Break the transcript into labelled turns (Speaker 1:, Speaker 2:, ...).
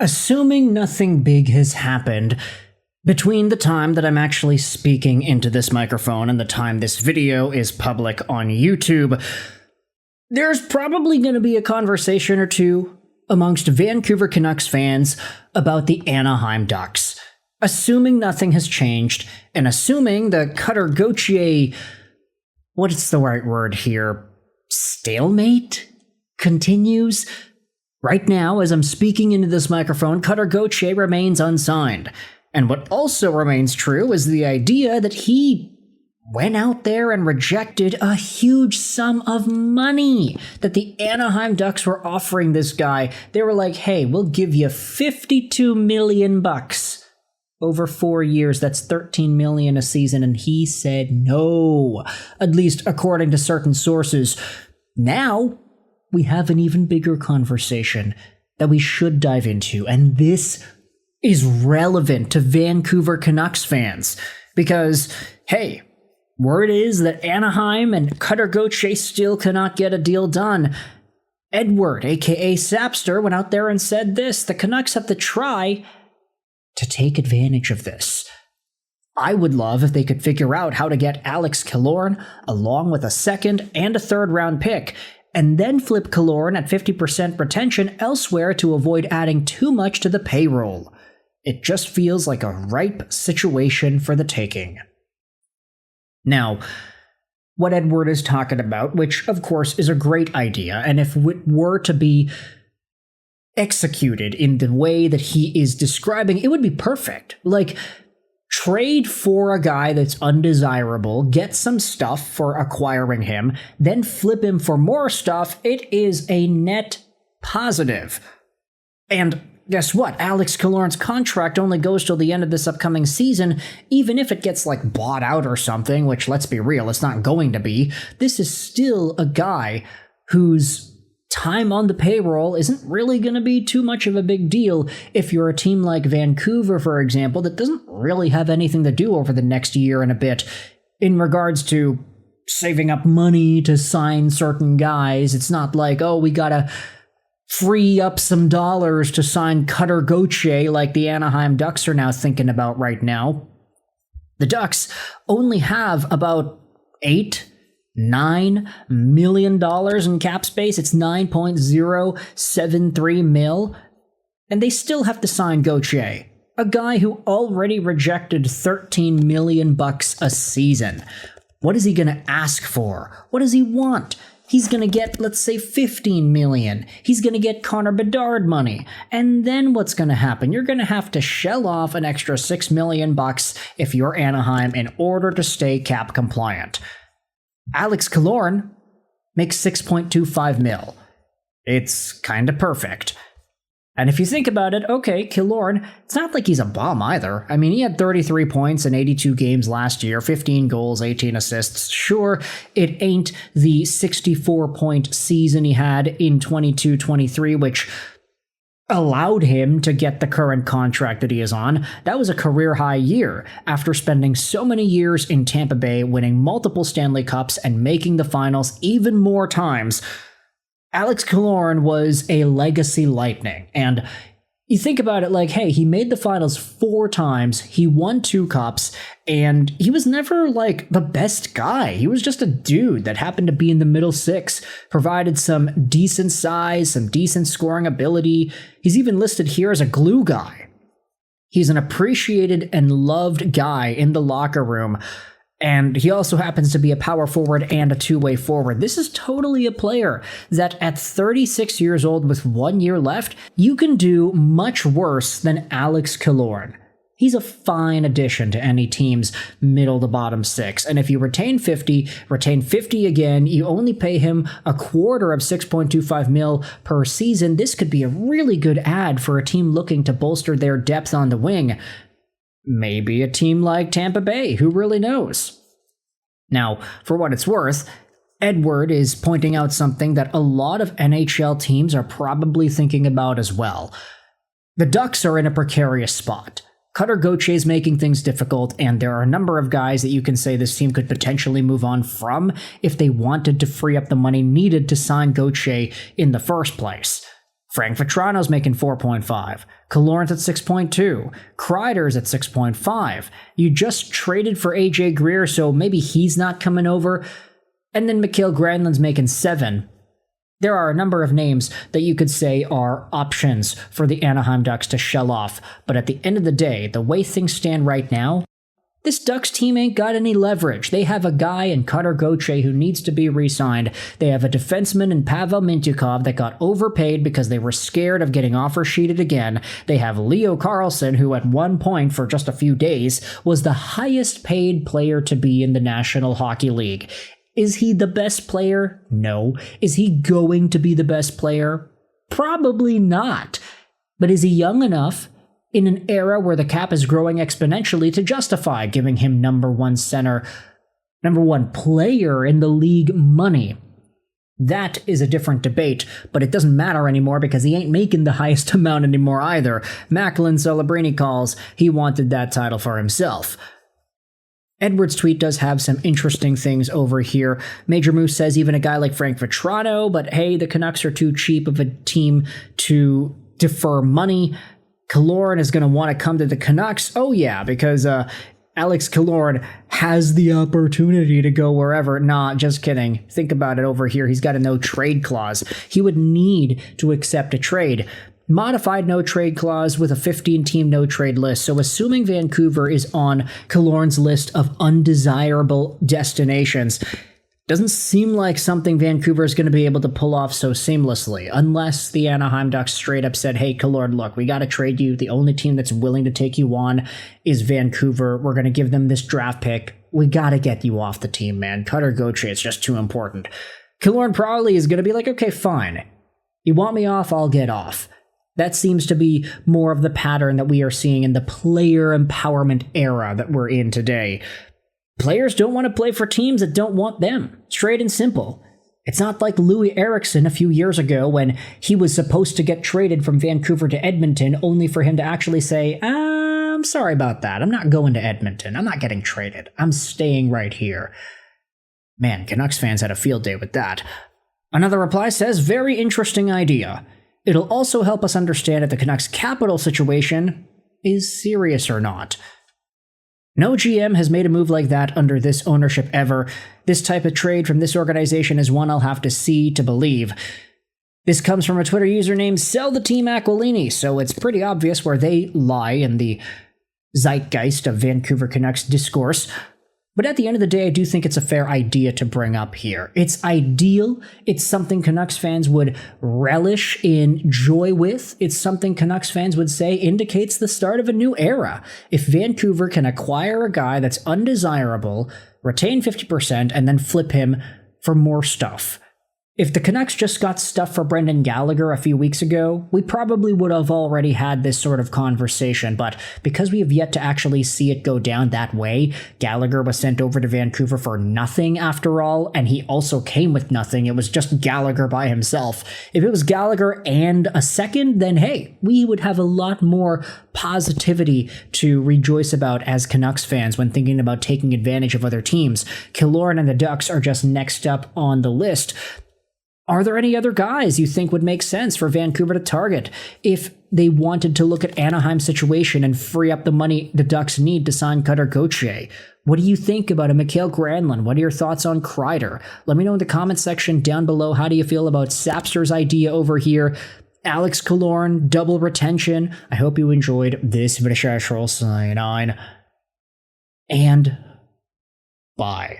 Speaker 1: Assuming nothing big has happened between the time that I'm actually speaking into this microphone and the time this video is public on YouTube, there's probably going to be a conversation or two amongst Vancouver Canucks fans about the Anaheim Ducks. Assuming nothing has changed, and assuming the Gauthier, what's the right word here, stalemate continues. Right now, as I'm speaking into this microphone, Gauthier remains unsigned. And what also remains true is the idea that he went out there and rejected a huge sum of money that the Anaheim Ducks were offering this guy. They were like, hey, we'll give you $52 million over 4 years. That's $13 million a season. And he said no, at least according to certain sources. Now, we have an even bigger conversation that we should dive into, and this is relevant to Vancouver Canucks fans because, hey, word is that Anaheim and Gauthier still cannot get a deal done. Edward, aka Sapster, went out there and said this: the Canucks have to try to take advantage of this. I would love if they could figure out how to get Alex Killorn along with a second and a third round pick, and then flip Killorn at 50% retention elsewhere to avoid adding too much to the payroll. It just feels like a ripe situation for the taking. Now, what Edward is talking about, which of course is a great idea, and if it were to be executed in the way that he is describing, it would be perfect. Like, trade for a guy that's undesirable, get some stuff for acquiring him, then flip him for more stuff. It is a net positive. And guess what? Alex Killorn's contract only goes till the end of this upcoming season. Even if it gets bought out or something, which, let's be real, it's not going to be, this is still a guy whose time on the payroll isn't really going to be too much of a big deal if you're a team like Vancouver, for example, that doesn't really have anything to do over the next year and a bit in regards to saving up money to sign certain guys. It's not like, oh, we gotta free up some dollars to sign Gauthier like the Anaheim Ducks are now thinking about right now. The Ducks only have about $9 million in cap space. It's 9.073 mil. And they still have to sign Gauthier, a guy who already rejected $13 million a season. What is he going to ask for? What does he want? He's going to get, let's say, $15 million. He's going to get Connor Bedard money. And then what's going to happen? You're going to have to shell off an extra $6 million if you're Anaheim in order to stay cap compliant. Alex Killorn makes 6.25 mil. It's kind of perfect. And if you think about it, okay, Killorn, it's not like he's a bum either. I mean, he had 33 points in 82 games last year, 15 goals, 18 assists. Sure, it ain't the 64-point season he had in 22-23, which allowed him to get the current contract that he is on. That was a career-high year after spending so many years in Tampa Bay, winning multiple Stanley Cups and making the finals even more times. Alex Killorn was a legacy Lightning, and you think about it like, hey, he made the finals 4 times, he won 2 cups, and he was never the best guy. He was just a dude that happened to be in the middle 6, provided some decent size, some decent scoring ability. He's even listed here as a glue guy. He's an appreciated and loved guy in the locker room. And he also happens to be a power forward and a two-way forward. This is totally a player that at 36 years old with 1 year left, you can do much worse than Alex Killorn. He's a fine addition to any team's middle to bottom 6. And if you retain 50 again, you only pay him a quarter of 6.25 mil per season. This could be a really good ad for a team looking to bolster their depth on the wing. Maybe a team like Tampa Bay, who really knows? Now, for what it's worth, Edward is pointing out something that a lot of NHL teams are probably thinking about as well. The Ducks are in a precarious spot. Gauthier is making things difficult, and there are a number of guys that you can say this team could potentially move on from if they wanted to free up the money needed to sign Gauthier in the first place. Frank Vetrano's making 4.5. Killorn's at 6.2. Kreider's at 6.5. You just traded for AJ Greer, so maybe he's not coming over. And then Mikael Granlund's making 7. There are a number of names that you could say are options for the Anaheim Ducks to shell off, but at the end of the day, the way things stand right now, this Ducks team ain't got any leverage. They have a guy in Cutter Gauthier who needs to be re-signed. They have a defenseman in Pavel Mintyukov that got overpaid because they were scared of getting offer sheeted again. They have Leo Carlson, who at one point for just a few days was the highest paid player to be in the National Hockey League. Is he the best player? No. Is he going to be the best player? Probably not. But is he young enough in an era where the cap is growing exponentially to justify giving him number one center, number one player in the league money? That is a different debate, but it doesn't matter anymore because he ain't making the highest amount anymore either. Macklin Celebrini calls he wanted that title for himself. Edwards' tweet does have some interesting things over here. Major Moose says even a guy like Frank Vetrano, but hey, the Canucks are too cheap of a team to defer money. Killorn is going to want to come to the Canucks. Oh yeah, because Alex Killorn has the opportunity to go wherever. Nah, just kidding. Think about it over here. He's got a no-trade clause. He would need to accept a trade. Modified no-trade clause with a 15-team no-trade list. So assuming Vancouver is on Killorn's list of undesirable destinations, doesn't seem like something Vancouver is going to be able to pull off so seamlessly, unless the Anaheim Ducks straight up said, hey, Killorn, look, we got to trade you. The only team that's willing to take you on is Vancouver. We're going to give them this draft pick. We got to get you off the team, man. Cutter Gauthier, it's just too important. Killorn probably is going to be like, okay, fine. You want me off, I'll get off. That seems to be more of the pattern that we are seeing in the player empowerment era that we're in today. Players don't want to play for teams that don't want them. Straight and simple. It's not like Louis Eriksson a few years ago when he was supposed to get traded from Vancouver to Edmonton only for him to actually say, I'm sorry about that. I'm not going to Edmonton. I'm not getting traded. I'm staying right here. Man, Canucks fans had a field day with that. Another reply says, very interesting idea. It'll also help us understand if the Canucks' capital situation is serious or not. No GM has made a move like that under this ownership ever. This type of trade from this organization is one I'll have to see to believe. This comes from a Twitter user named Sell the Team Aquilini, so it's pretty obvious where they lie in the zeitgeist of Vancouver Canucks discourse. But at the end of the day, I do think it's a fair idea to bring up here. It's ideal. It's something Canucks fans would relish in joy with. It's something Canucks fans would say indicates the start of a new era. If Vancouver can acquire a guy that's undesirable, retain 50%, and then flip him for more stuff. If the Canucks just got stuff for Brendan Gallagher a few weeks ago, we probably would have already had this sort of conversation, but because we have yet to actually see it go down that way, Gallagher was sent over to Vancouver for nothing after all, and he also came with nothing. It was just Gallagher by himself. If it was Gallagher and a second, then hey, we would have a lot more positivity to rejoice about as Canucks fans when thinking about taking advantage of other teams. Killorn and the Ducks are just next up on the list. Are there any other guys you think would make sense for Vancouver to target if they wanted to look at Anaheim's situation and free up the money the Ducks need to sign Cutter Gauthier? What do you think about a Mikael Granlund? What are your thoughts on Kreider? Let me know in the comment section down below. How do you feel about Sapster's idea over here? Alex Killorn, double retention. I hope you enjoyed this video. And bye.